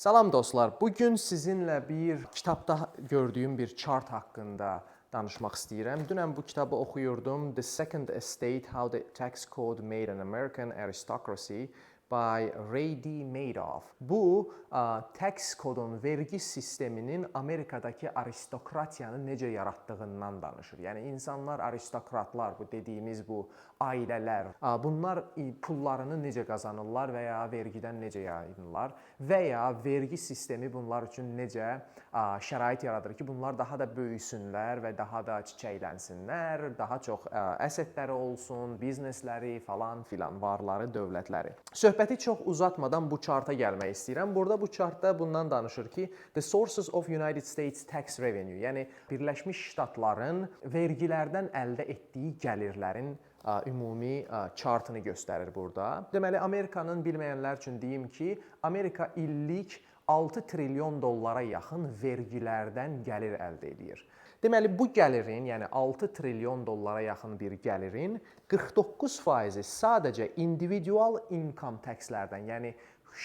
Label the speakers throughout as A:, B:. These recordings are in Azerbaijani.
A: Salam dostlar. Bugün sizinlə bir kitabda gördüyüm bir chart haqqında danışmaq istəyirəm. Dünən bu kitabı oxuyurdum. The Second Estate: How the Tax Code Made an American Aristocracy by Ray D. Madoff. Bu, tax kodun, vergi sisteminin Amerikadakı aristokratiyanı necə yaratdığından danışır. Yəni insanlar, aristokratlar, bu dediyimiz bu ailələr, bunlar pullarını necə qazanırlar və ya vergidən necə yayınırlar və ya vergi sistemi bunlar üçün necə şərait yaradır ki, bunlar daha da böyüsünlər və daha da çiçəklənsinlər, daha çox əssetləri olsun, biznesləri falan filan, varları, dövlətləri. Söhbəti çox uzatmadan bu charta gəlmək istəyirəm. Burada bu chartda bundan danışır ki, the sources of United States tax revenue, yəni Birləşmiş Ştatların vergilərdən əldə etdiyi gəlirlərin ümumi chartını göstərir burada. Deməli, Amerikanın bilməyənlər üçün deyim ki, Amerika illik 6 trilyon dollara yaxın vergilərdən gəlir əldə edir. Deməli, bu gəlirin, yəni 6 trilyon dollara yaxın bir gəlirin 49% sadəcə individual income taxlərdən, yəni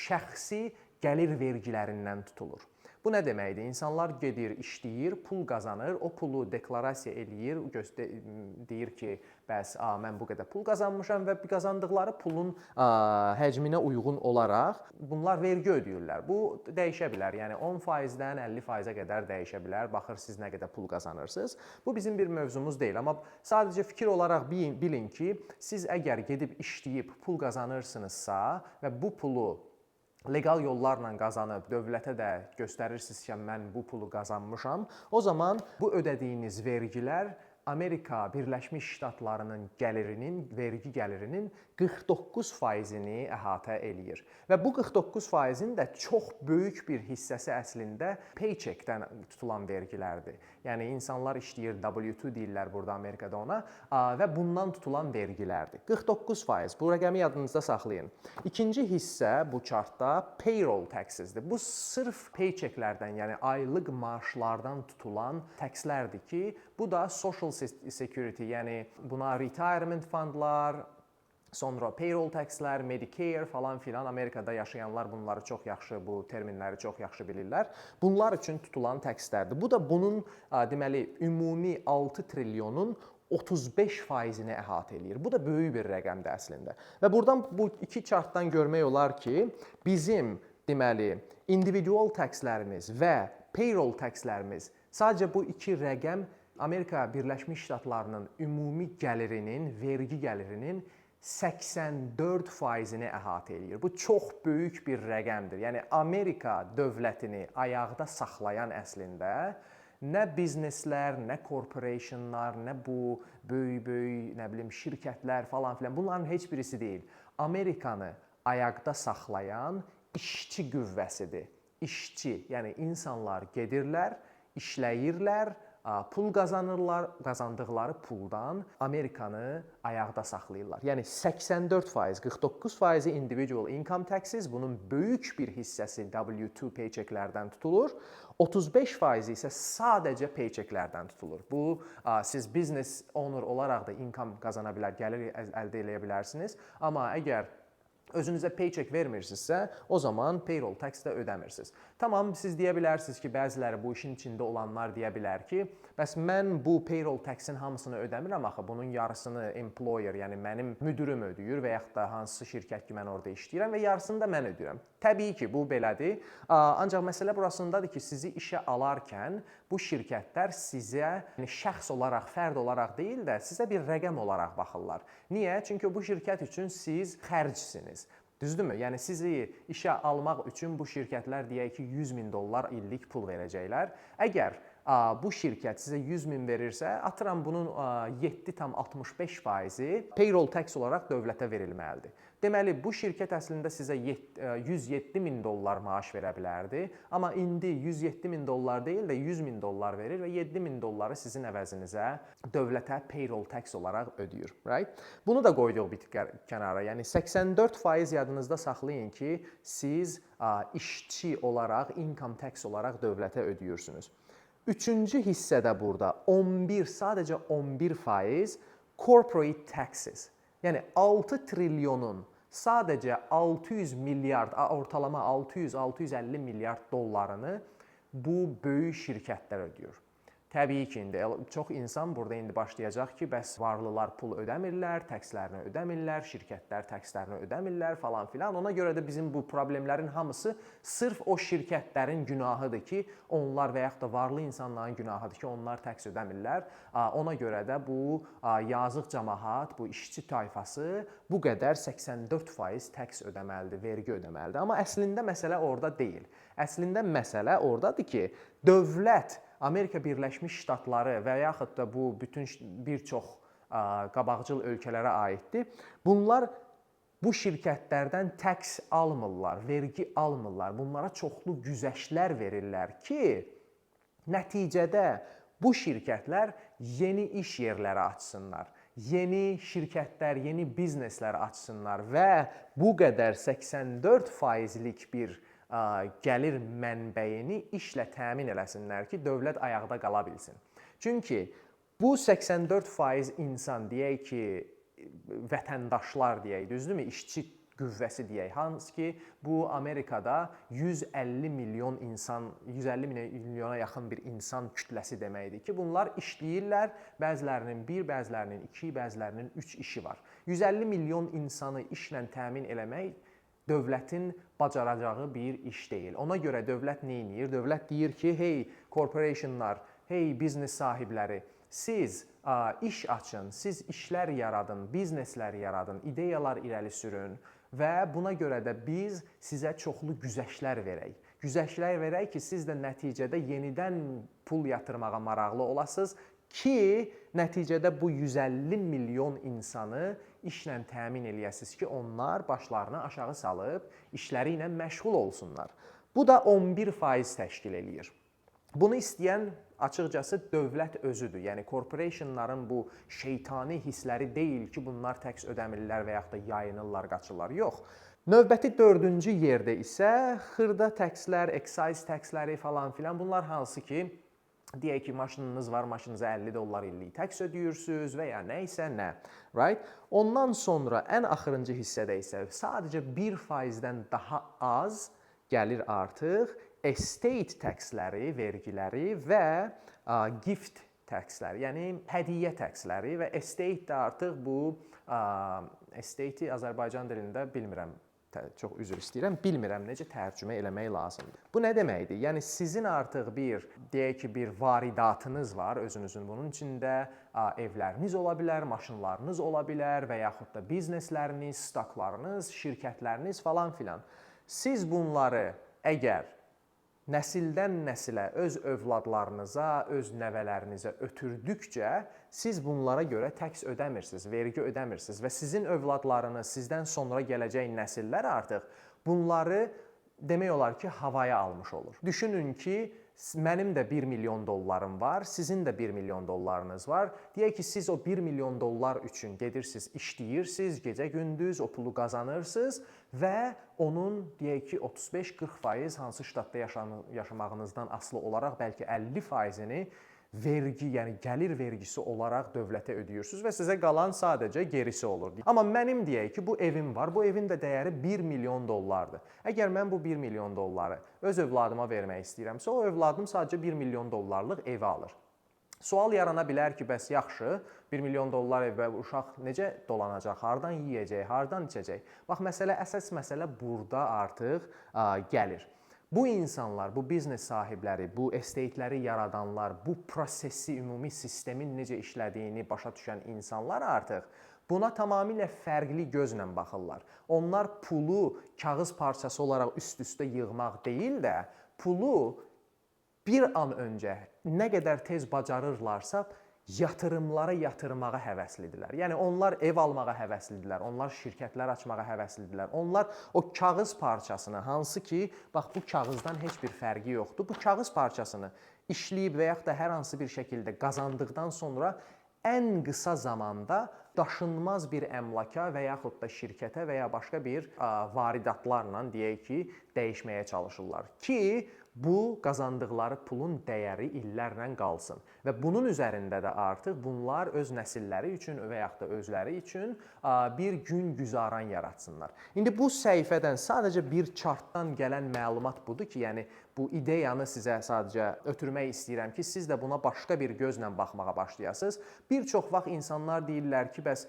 A: şəxsi gəlir vergilərindən tutulur. Bu nə deməkdir? İnsanlar gedir, işləyir, pul qazanır, o pulu deklarasiya eləyir, deyir ki, bəs mən bu qədər pul qazanmışam və qazandıqları pulun həcminə uyğun olaraq bunlar vergi ödəyirlər. Bu dəyişə bilər, yəni 10%-dən 50%-ə qədər dəyişə bilər, baxır siz nə qədər pul qazanırsınız. Bu bizim bir mövzumuz deyil, amma sadəcə fikir olaraq bilin ki, siz əgər gedib işləyib pul qazanırsınızsa və bu pulu legal yollarla qazanıb dövlətə də göstərirsiniz ki, mən bu pulu qazanmışam, o zaman bu ödədiyiniz vergilər Amerika Birləşmiş Ştatlarının gəlirinin, vergi gəlirinin 49%-ni əhatə eləyir. Və bu 49%-in də çox böyük bir hissəsi əslində paycheckdən tutulan vergilərdir. Yəni insanlar işləyir, W2 deyirlər burada Amerikada ona və bundan tutulan vergilərdir. 49%. Bu rəqəmi yadınızda saxlayın. İkinci hissə bu chartda payroll taxes'dir. Bu sırf paychecklərdən, yəni aylıq maaşlardan tutulan taxlərdir ki, bu da social security, yəni buna retirement fondlar, sonra payroll taxlər, Medicare falan filan, Amerikada yaşayanlar bunları çox yaxşı, bu terminləri çox yaxşı bilirlər. Bunlar üçün tutulan taxlərdir. Bu da bunun deməli ümumi 6 trilyonun 35%-ni əhatə eləyir. Bu da böyük bir rəqəmdir əslində. Və buradan bu iki chartdan görmək olar ki, bizim deməli individual taxlərimiz və payroll taxlərimiz, sadəcə bu iki rəqəm Amerika Birləşmiş Ştatlarının ümumi gəlirinin, vergi gəlirinin 84%-ni əhatə eləyir. Bu çox böyük bir rəqəmdir. Yəni Amerika dövlətini ayaqda saxlayan əslində nə bizneslər, nə corporationlar, nə bu böyük, nə bilim şirkətlər falan filan, bunların heç birisi deyil. Amerikanı ayaqda saxlayan işçi qüvvəsidir. İşçi, yəni insanlar gedirlər, işləyirlər, pul qazanırlar, qazandıqları puldan Amerikanı ayaqda saxlayırlar. Yəni 84%, 49% individual income taxes, bunun böyük bir hissəsi W2 paychecklərdən tutulur. 35% isə sadəcə paychecklərdən tutulur. Bu, siz business owner olaraq da income qazana bilər, gəlir əldə edə bilərsiniz. Amma əgər özünüzə paycheck vermirsinizsə, o zaman payroll tax da ödəmirsiniz. Tamam, siz deyə bilərsiniz ki, bəziləri bu işin içində olanlar deyə bilər ki, bəs mən bu payroll taxin hamısını ödəmirəm axı, bunun yarısını employer, yəni mənim müdürüm ödəyir və yaxud da hansısa şirkət ki, mən orada işləyirəm və yarısını da mən ödəyirəm. Təbii ki, bu belədir. Ancaq məsələ burasındadır ki, sizi işə alarkən bu şirkətlər sizə şəxs olaraq, fərd olaraq deyil də sizə bir rəqəm olaraq baxırlar. Niyə? Çünki bu şirkət üçün siz xərcsiniz. Düzdürmü? Yəni sizi işə almaq üçün bu şirkətlər deyək ki, 100 min dollar illik pul verəcəklər. Əgər bu şirkət sizə 100 min verirsə, atıram bunun 7,65%-i payroll tax olaraq dövlətə verilməlidir. Deməli, bu şirkət əslində sizə 107 min dollar maaş verə bilərdi, amma indi 107 min dollar deyil də 100 min dollar verir və 7 min dolları sizin əvəzinizə dövlətə payroll tax olaraq ödəyir. Right? Bunu da qoyduq bir kənara. Yəni 84% yadınızda saxlayın ki, siz işçi olaraq, income tax olaraq dövlətə ödəyirsiniz. Üçüncü hissədə burada 11, sadəcə 11% corporate taxes. Yəni 6 trilyonun sadəcə 600 milyard, ortalama 600-650 milyard dollarını bu böyük şirkətlər ödəyir. Təbii ki, indi çox insan burada indi başlayacaq ki, bəs varlılar pul ödəmirlər, təkslərini ödəmirlər, şirkətlər təkslərini ödəmirlər falan filan. Ona görə də bizim bu problemlərin hamısı sırf o şirkətlərin günahıdır ki, onlar və yaxud da varlı insanların günahıdır ki, onlar təks ödəmirlər. Ona görə də bu yazıq cəmaət, bu işçi tayfası bu qədər 84% təks ödəməlidir, vergi ödəməlidir. Amma əslində məsələ orada deyil. Əslində məsələ oradadır ki, dövlət Amerika Birləşmiş Ştatları və yaxud da bu bütün bir çox qabaqcıl ölkələrə aiddir. Bunlar bu şirkətlərdən təks almırlar, vergi almırlar. Bunlara çoxlu güzəştlər verirlər ki, nəticədə bu şirkətlər yeni iş yerləri açsınlar, yeni şirkətlər, yeni bizneslər açsınlar və bu qədər 84%lik bir gəlir mənbəyini işlə təmin eləsinlər ki, dövlət ayaqda qala bilsin. Çünki bu 84% insan, deyək ki, vətəndaşlar deyək, düzdürmü? İşçi qüvvəsi deyək, hansı ki, bu Amerikada 150 milyon insan, 150 milyona yaxın bir insan kütləsi deməkdir ki, bunlar işləyirlər, bəzilərinin 1, bəzilərinin 2, bəzilərinin 3 işi var. 150 milyon insanı işlə təmin eləmək dövlətin bacaracağı bir iş deyil. Ona görə dövlət nə edir? Dövlət deyir ki, hey corporationlar, hey biznes sahibləri, siz iş açın, siz işlər yaradın, bizneslər yaradın, ideyalar irəli sürün və buna görə də biz sizə çoxlu güzəştlər verək. Güzəştlər verək ki, siz də nəticədə yenidən pul yatırmağa maraqlı olasınız ki, nəticədə bu 150 milyon insanı işlə təmin eləyəsiniz ki, onlar başlarını aşağı salıb işləri ilə məşğul olsunlar. Bu da 11% təşkil eləyir. Bunu istəyən açıqcası dövlət özüdür. Yəni corporationların bu şeytani hissləri deyil ki, bunlar təks ödəmirlər və yaxud da yayınırlar, qaçırlar. Yox. Növbəti 4-cü yerdə isə xırda təkslər, excise təksləri falan filan, bunlar hansı ki, deyək ki, maşınınız var, maşınıza 50 dollar illik təks ödəyirsiniz və ya nə isə nə. Right? Ondan sonra ən axırıncı hissədə isə sadəcə 1%-dən daha az gəlir artıq estate təksləri, vergiləri və gift təksləri, yəni hədiyyə təksləri və estate də artıq bu estate-i Azərbaycan dilində bilmirəm. Çox üzr istəyirəm, bilmirəm necə tərcümə eləmək lazımdır. Bu nə deməkdir? Yəni sizin artıq deyək ki, bir varidatınız var özünüzün. Bunun içində evləriniz ola bilər, maşınlarınız ola bilər və yaxud da biznesləriniz, stoklarınız, şirkətləriniz falan filan. Siz bunları əgər nəsildən nəsilə, öz övladlarınıza, öz nəvələrinizə ötürdükcə siz bunlara görə təks ödəmirsiniz, vergi ödəmirsiniz və sizin övladlarınız, sizdən sonra gələcək nəsillər artıq bunları demək olar ki, havaya almış olur. Düşünün ki, mənim də 1 milyon dollarım var, sizin də 1 milyon dollarınız var. Deyək ki, siz o 1 milyon dollar üçün gedirsiniz, işləyirsiniz, gecə-gündüz o pulu qazanırsınız və onun deyək ki, 35-40% hansı ştatda yaşamağınızdan asılı olaraq bəlkə 50%-ni vergi, yəni gəlir vergisi olaraq dövlətə ödəyirsiniz və sizə qalan sadəcə gerisi olur. Amma mənim deyək ki, bu evim var. Bu evin də dəyəri 1 milyon dollardır. Əgər mən bu 1 milyon dolları öz övladıma vermək istəyirəmsə, o övladım sadəcə 1 milyon dollarlıq evi alır. Sual yarana bilər ki, bəs yaxşı, 1 milyon dollar ev və uşaq necə dolanacaq, hardan yeyəcək, hardan içəcək? Bax, əsas məsələ burada artıq gəlir. Bu insanlar, bu biznes sahibləri, bu estateləri yaradanlar, bu prosesi, ümumi sistemin necə işlədiyini başa düşən insanlar artıq buna tamamilə fərqli gözlə baxırlar. Onlar pulu kağız parçası olaraq üst-üstə yığmaq deyil də, pulu bir an öncə nə qədər tez bacarırlarsa yatırımlara yatırmağa həvəslidirlər. Yəni onlar ev almağa həvəslidirlər, onlar şirkətlər açmağa həvəslidirlər. Onlar o kağız parçasını, hansı ki, bax bu kağızdan heç bir fərqi yoxdur. Bu kağız parçasını işləyib və yaxud da hər hansı bir şəkildə qazandıqdan sonra ən qısa zamanda daşınmaz bir əmlaka və yaxud da şirkətə və ya başqa bir varidatlarla deyək ki, dəyişməyə çalışırlar ki, bu qazandıqları pulun dəyəri illərlə qalsın və bunun üzərində də artıq bunlar öz nəsilləri üçün və yaxud da özləri üçün bir gün güzaran yaratsınlar. İndi bu səhifədən sadəcə bir chartdan gələn məlumat budur ki, yəni bu ideyanı sizə sadəcə ötürmək istəyirəm ki, siz də buna başqa bir gözlə baxmağa başlayasınız. Bir çox vaxt insanlar deyirlər ki, bəs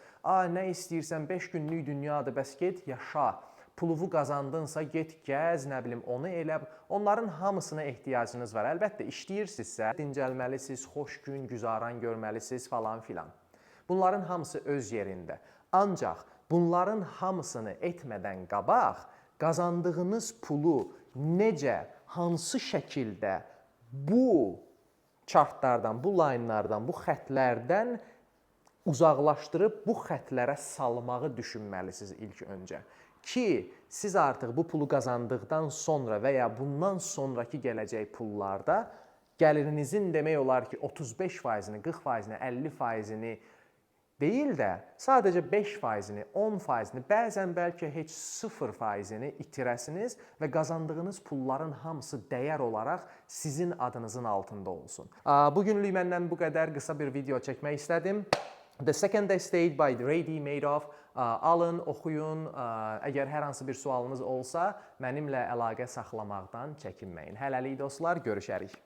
A: nə istəyirsən 5 günlük dünyadır, bəs get yaşa. Puluvu qazandınsa get gəz, nə bilim onu elə. Onların hamısına ehtiyacınız var. Əlbəttə işləyirsinizsə, dincəlməlisiniz, xoş gün güzaran görməlisiniz falan filan. Bunların hamısı öz yerində. Ancaq bunların hamısını etmədən qabaq qazandığınız pulu necə, hansı şəkildə bu chartlardan, bu laynlardan, bu xətlərdən uzaqlaşdırıb bu xətlərə salmağı düşünməlisiniz ilk öncə. Ki, siz artıq bu pulu qazandıqdan sonra və ya bundan sonraki gələcək pullarda gəlirinizin demək olar ki 35%-ni, 40%-ni, 50%-ni deyil də sadəcə 5%-ni, 10%-ni, bəzən bəlkə heç 0%-ni itirəsiniz və qazandığınız pulların hamısı dəyər olaraq sizin adınızın altında olsun. Bugünlük məndən bu qədər qısa bir video çəkmək istədim. The Second Estate by Ray Madoff. Alın, oxuyun. Əgər hər hansı bir sualınız olsa, mənimlə əlaqə saxlamaqdan çəkinməyin. Hələlik dostlar, görüşərik.